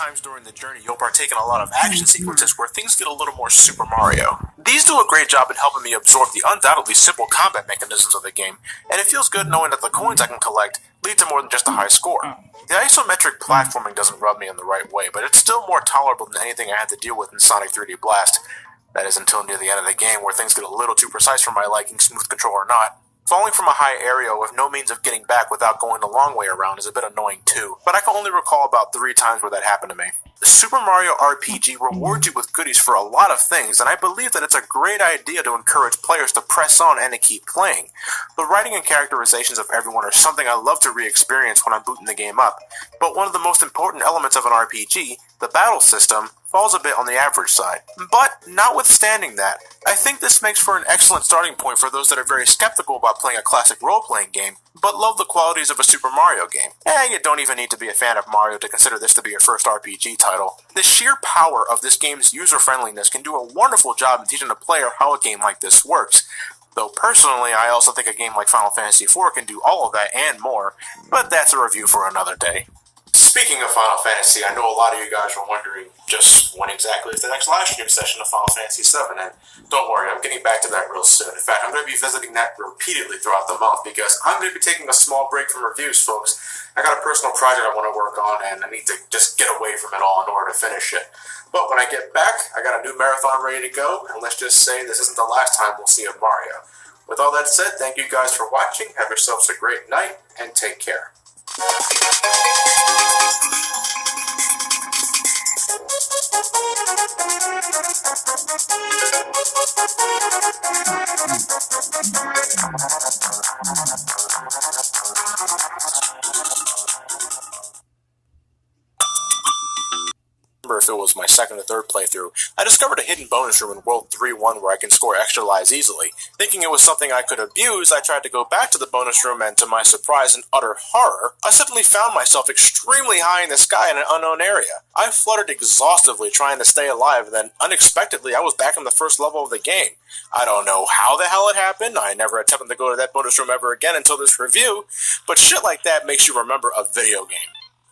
times during the journey, you'll partake in a lot of action sequences where things get a little more Super Mario. These do a great job in helping me absorb the undoubtedly simple combat mechanisms of the game, and it feels good knowing that the coins I can collect lead to more than just a high score. The isometric platforming doesn't rub me in the right way, but it's still more tolerable than anything I had to deal with in Sonic 3D Blast. That is until near the end of the game, where things get a little too precise for my liking, smooth control or not. Falling from a high area with no means of getting back without going the long way around is a bit annoying too, but I can only recall about 3 times where that happened to me. The Super Mario RPG rewards you with goodies for a lot of things, and I believe that it's a great idea to encourage players to press on and to keep playing. The writing and characterizations of everyone are something I love to re-experience when I'm booting the game up, but one of the most important elements of an RPG, the battle system, falls a bit on the average side. But, notwithstanding that, I think this makes for an excellent starting point for those that are very skeptical about playing a classic role-playing game, but love the qualities of a Super Mario game. You don't even need to be a fan of Mario to consider this to be your first RPG title. The sheer power of this game's user-friendliness can do a wonderful job in teaching a player how a game like this works. Though personally, I also think a game like Final Fantasy IV can do all of that and more, but that's a review for another day. Speaking of Final Fantasy, I know a lot of you guys were wondering just when exactly is the next live stream session of Final Fantasy VII, and don't worry, I'm getting back to that real soon. In fact, I'm going to be visiting that repeatedly throughout the month because I'm going to be taking a small break from reviews, folks. I got a personal project I want to work on, and I need to just get away from it all in order to finish it. But when I get back, I got a new marathon ready to go, and let's just say this isn't the last time we'll see of Mario. With all that said, thank you guys for watching, have yourselves a great night, and take care. If it was my second or third playthrough, I discovered a hidden bonus room in World 3-1 where I can score extra lives easily. Thinking it was something I could abuse, I tried to go back to the bonus room and to my surprise and utter horror, I suddenly found myself extremely high in the sky in an unknown area. I fluttered exhaustively trying to stay alive, and then unexpectedly I was back in the first level of the game. I don't know how the hell it happened, I never attempted to go to that bonus room ever again until this review, but shit like that makes you remember a video game.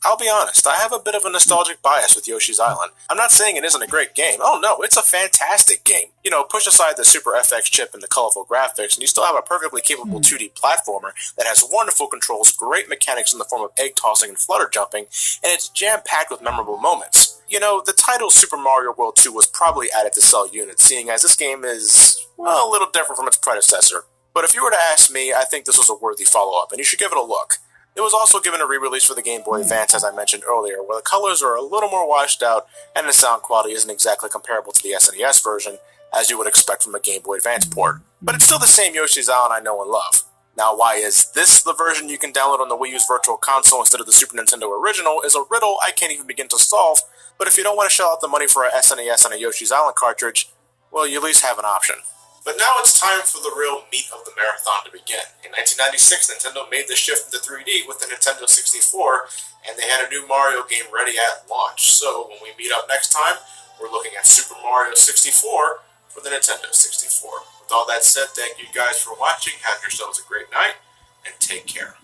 I'll be honest, I have a bit of a nostalgic bias with Yoshi's Island. I'm not saying it isn't a great game. Oh no, it's a fantastic game. You know, push aside the Super FX chip and the colorful graphics, and you still have a perfectly capable 2D platformer that has wonderful controls, great mechanics in the form of egg tossing and flutter jumping, and it's jam-packed with memorable moments. You know, the title Super Mario World 2 was probably added to sell units, seeing as this game is, well, a little different from its predecessor. But if you were to ask me, I think this was a worthy follow-up, and you should give it a look. It was also given a re-release for the Game Boy Advance, as I mentioned earlier, where the colors are a little more washed out, and the sound quality isn't exactly comparable to the SNES version, as you would expect from a Game Boy Advance port. But it's still the same Yoshi's Island I know and love. Now, why is this the version you can download on the Wii U's Virtual Console instead of the Super Nintendo original is a riddle I can't even begin to solve, but if you don't want to shell out the money for a SNES and a Yoshi's Island cartridge, well, you at least have an option. But now it's time for the real meat of the marathon to begin. In 1996, Nintendo made the shift into 3D with the Nintendo 64, and they had a new Mario game ready at launch. So when we meet up next time, we're looking at Super Mario 64 for the Nintendo 64. With all that said, thank you guys for watching, have yourselves a great night, and take care.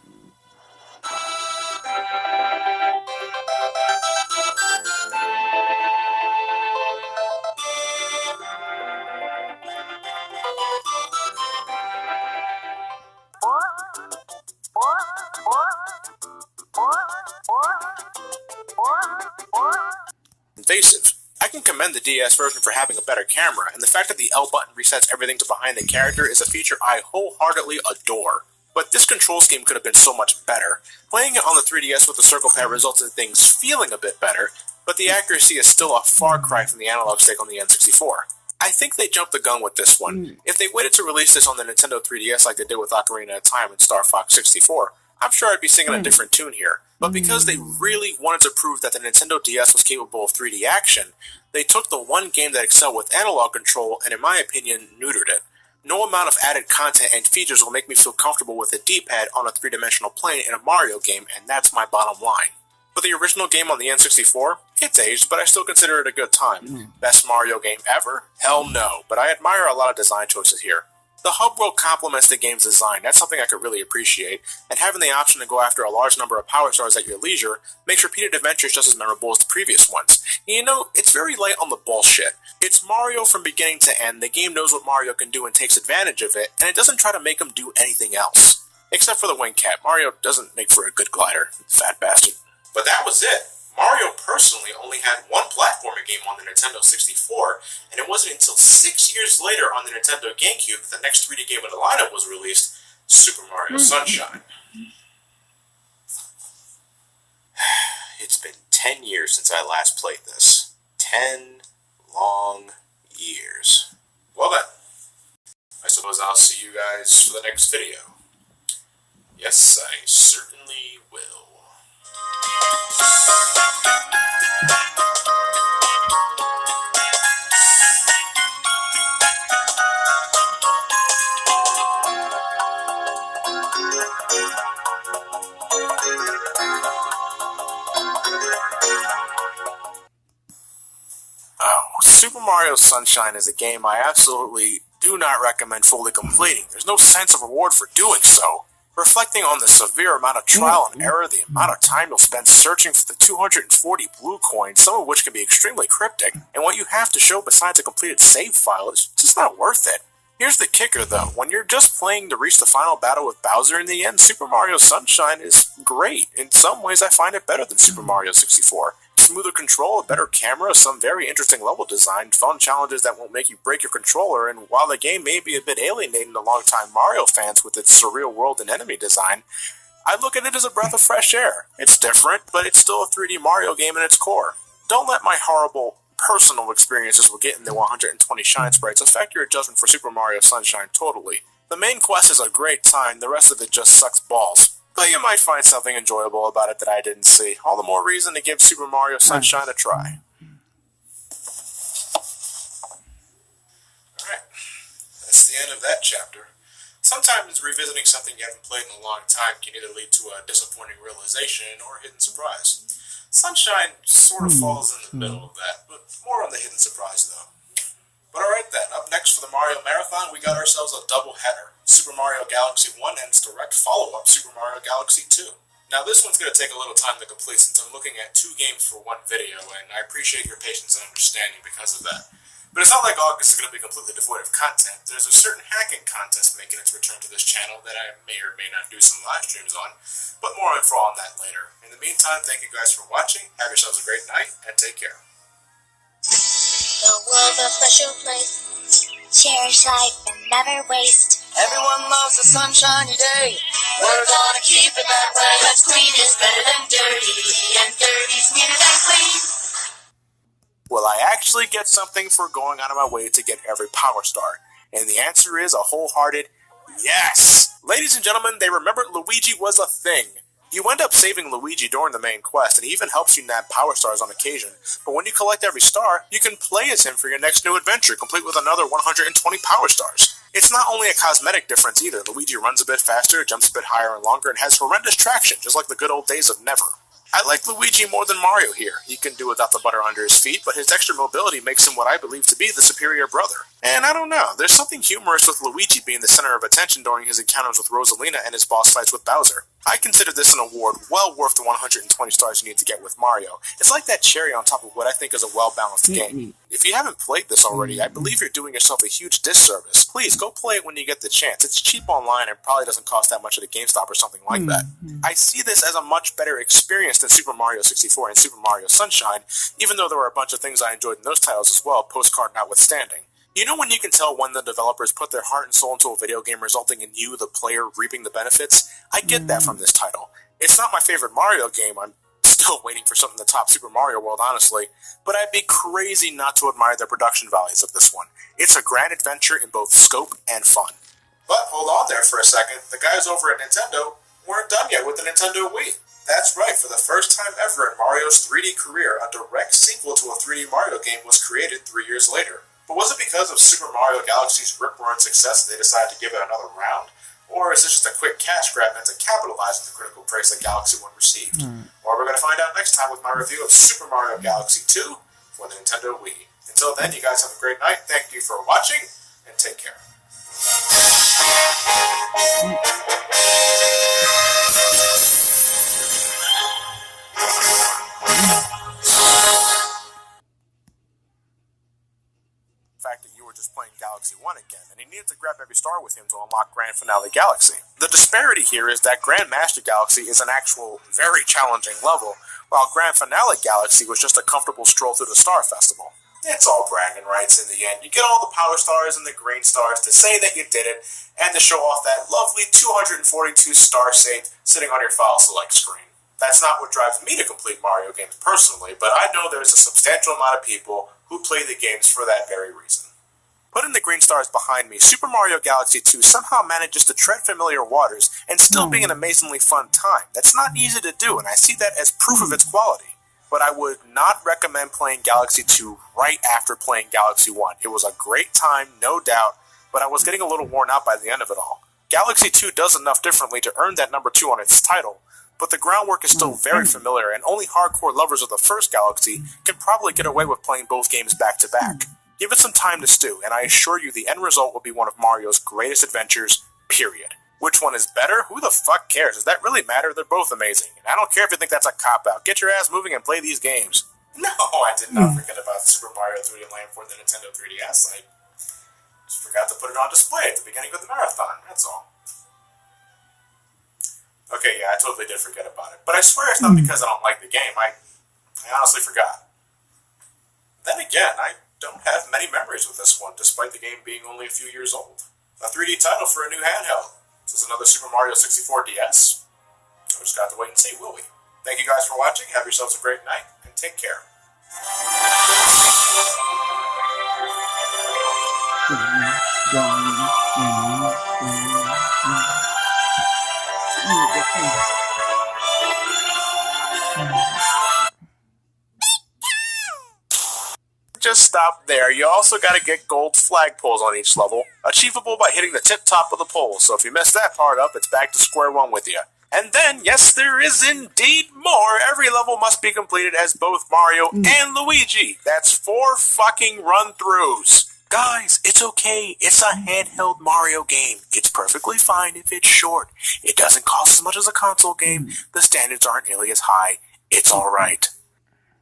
Invasive. I can commend the DS version for having a better camera, and the fact that the L button resets everything to behind the character is a feature I wholeheartedly adore. But this control scheme could have been so much better. Playing it on the 3DS with the circle pad results in things feeling a bit better, but the accuracy is still a far cry from the analog stick on the N64. I think they jumped the gun with this one. If they waited to release this on the Nintendo 3DS like they did with Ocarina of Time and Star Fox 64, I'm sure I'd be singing a different tune here. But because they really wanted to prove that the Nintendo DS was capable of 3D action, they took the one game that excelled with analog control and, in my opinion, neutered it. No amount of added content and features will make me feel comfortable with a D-pad on a three-dimensional plane in a Mario game, and that's my bottom line. For the original game on the N64, it's aged, but I still consider it a good time. Best Mario game ever? Hell no, but I admire a lot of design choices here. The hub world complements the game's design, that's something I could really appreciate, and having the option to go after a large number of power stars at your leisure makes repeated adventures just as memorable as the previous ones. And you know, it's very light on the bullshit. It's Mario from beginning to end, the game knows what Mario can do and takes advantage of it, and it doesn't try to make him do anything else. Except for the wing cap, Mario doesn't make for a good glider, fat bastard. But that was it. Mario personally only had one platforming game on the Nintendo 64, and it wasn't until 6 years later on the Nintendo GameCube that the next 3D game in the lineup was released, Super Mario Sunshine. It's been 10 years since I last played this. 10 long years. Well then, I suppose I'll see you guys for the next video. Yes, I certainly will. Super Mario Sunshine is a game I absolutely do not recommend fully completing. There's no sense of reward for doing so. Reflecting on the severe amount of trial and error, the amount of time you'll spend searching for the 240 blue coins, some of which can be extremely cryptic, and what you have to show besides a completed save file is just not worth it. Here's the kicker though, when you're just playing to reach the final battle with Bowser in the end, Super Mario Sunshine is great. In some ways I find it better than Super Mario 64. Smoother control, a better camera, some very interesting level design, fun challenges that won't make you break your controller, and while the game may be a bit alienating to longtime Mario fans with its surreal world and enemy design, I look at it as a breath of fresh air. It's different, but it's still a 3D Mario game in its core. Don't let my horrible personal experiences with getting the 120 shine sprites affect your judgment for Super Mario Sunshine totally. The main quest is a great time, the rest of it just sucks balls. But you might find something enjoyable about it that I didn't see. All the more reason to give Super Mario Sunshine a try. Alright, that's the end of that chapter. Sometimes revisiting something you haven't played in a long time can either lead to a disappointing realization or a hidden surprise. Sunshine sort of falls in the middle of that, but more on the hidden surprise though. But alright then, up next for the Mario Marathon, we got ourselves a double header. Super Mario Galaxy 1 and its direct follow-up, Super Mario Galaxy 2. Now this one's going to take a little time to complete since I'm looking at 2 games for one video, and I appreciate your patience and understanding because of that. But it's not like August is going to be completely devoid of content. There's a certain hacking contest making its return to this channel that I may or may not do some live streams on, but more info on that later. In the meantime, thank you guys for watching, have yourselves a great night, and take care. The world's a special place. Cherish life and never waste. Everyone loves a sunshiny day. We're gonna keep it that way. Let's clean is better than dirty, and dirty's neater than clean. Will I actually get something for going out of my way to get every Power Star? And the answer is a wholehearted yes! Ladies and gentlemen, they remembered Luigi was a thing. You end up saving Luigi during the main quest, and he even helps you nab Power Stars on occasion, but when you collect every star, you can play as him for your next new adventure, complete with another 120 Power Stars. It's not only a cosmetic difference either. Luigi runs a bit faster, jumps a bit higher and longer, and has horrendous traction, just like the good old days of Never. I like Luigi more than Mario here. He can do without the butter under his feet, but his extra mobility makes him what I believe to be the superior brother. And I don't know, there's something humorous with Luigi being the center of attention during his encounters with Rosalina and his boss fights with Bowser. I consider this an award well worth the 120 stars you need to get with Mario. It's like that cherry on top of what I think is a well-balanced game. If you haven't played this already, I believe you're doing yourself a huge disservice. Please, go play it when you get the chance. It's cheap online and probably doesn't cost that much at a GameStop or something like that. I see this as a much better experience than Super Mario 64 and Super Mario Sunshine, even though there were a bunch of things I enjoyed in those titles as well, postcard notwithstanding. You know when you can tell when the developers put their heart and soul into a video game resulting in you, the player, reaping the benefits? I get that from this title. It's not my favorite Mario game, I'm still waiting for something to top Super Mario World, honestly, but I'd be crazy not to admire the production values of this one. It's a grand adventure in both scope and fun. But hold on there for a second, the guys over at Nintendo weren't done yet with the Nintendo Wii. That's right, for the first time ever in Mario's 3D career, a direct sequel to a 3D Mario game was created 3 years later. But was it because of Super Mario Galaxy's rip-roaring success that they decided to give it another round? Or is this just a quick cash grab meant to capitalize on the critical praise that Galaxy 1 received? Well, we're going to find out next time with my review of Super Mario Galaxy 2 for the Nintendo Wii. Until then, you guys have a great night, thank you for watching, and take care. Fact that you were just playing Galaxy 1 again, and he needed to grab every star with him to unlock Grand Finale Galaxy. The disparity here is that Grand Master Galaxy is an actual, very challenging level, while Grand Finale Galaxy was just a comfortable stroll through the Star Festival. It's all bragging rights in the end. You get all the power stars and the green stars to say that you did it, and to show off that lovely 242 star save sitting on your file select screen. That's not what drives me to complete Mario games personally, but I know there's a substantial amount of people who play the games for that very reason. Putting the green stars behind me, Super Mario Galaxy 2 somehow manages to tread familiar waters and still be an amazingly fun time. That's not easy to do, and I see that as proof of its quality. But I would not recommend playing Galaxy 2 right after playing Galaxy 1. It was a great time, no doubt, but I was getting a little worn out by the end of it all. Galaxy 2 does enough differently to earn that number 2 on its title, but the groundwork is still very familiar, and only hardcore lovers of the first Galaxy can probably get away with playing both games back to back. Give it some time to stew, and I assure you the end result will be one of Mario's greatest adventures, period. Which one is better? Who the fuck cares? Does that really matter? They're both amazing. And I don't care if you think that's a cop-out. Get your ass moving and play these games. No, I did not forget about Super Mario 3D Land for the Nintendo 3DS. I just forgot to put it on display at the beginning of the marathon, that's all. Okay, yeah, I totally did forget about it. But I swear it's not because I don't like the game. I honestly forgot. Then again, I don't have many memories with this one, despite the game being only a few years old. A 3D title for a new handheld. This is another Super Mario 64 DS. So we just got to wait and see, will we? Thank you guys for watching. Have yourselves a great night, and take care. Just stop there. You also gotta get gold flagpoles on each level, achievable by hitting the tip top of the pole, so if you mess that part up, it's back to square one with you. And then, yes, there is indeed more. Every level must be completed as both Mario and Luigi. That's 4 fucking run-throughs. Guys, it's okay. It's a handheld Mario game. It's perfectly fine if it's short. It doesn't cost as much as a console game. The standards aren't nearly as high. It's alright.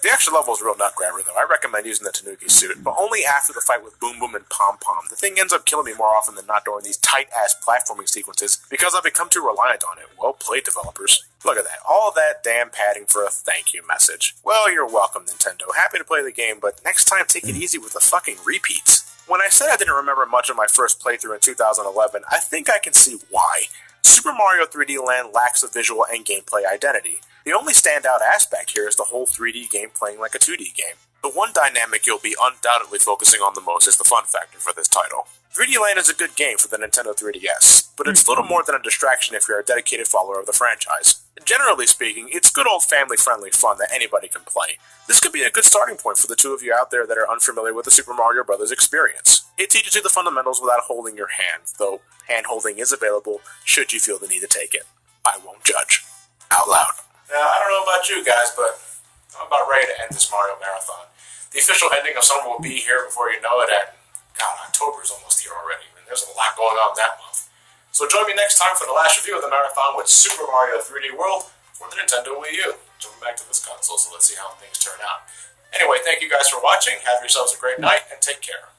The extra level is a real nut grabber, though. I recommend using the Tanuki suit, but only after the fight with Boom Boom and Pom Pom. The thing ends up killing me more often than not during these tight-ass platforming sequences because I've become too reliant on it. Well played, developers. Look at that. All that damn padding for a thank you message. Well, you're welcome, Nintendo. Happy to play the game, but next time take it easy with the fucking repeats. When I said I didn't remember much of my first playthrough in 2011, I think I can see why. Super Mario 3D Land lacks a visual and gameplay identity. The only standout aspect here is the whole 3D game playing like a 2D game. The one dynamic you'll be undoubtedly focusing on the most is the fun factor for this title. 3D Land is a good game for the Nintendo 3DS, but it's little more than a distraction if you're a dedicated follower of the franchise. Generally speaking, it's good old family-friendly fun that anybody can play. This could be a good starting point for the two of you out there that are unfamiliar with the Super Mario Bros. Experience. It teaches you the fundamentals without holding your hand, though hand-holding is available should you feel the need to take it. I won't judge. Out loud. Now, I don't know about you guys, but I'm about ready to end this Mario Marathon. The official ending of summer will be here before you know it, and God, October's almost here already, and there's a lot going on that month. So join me next time for the last review of the marathon with Super Mario 3D World for the Nintendo Wii U. Jumping back to this console, so let's see how things turn out. Anyway, thank you guys for watching, have yourselves a great night, and take care.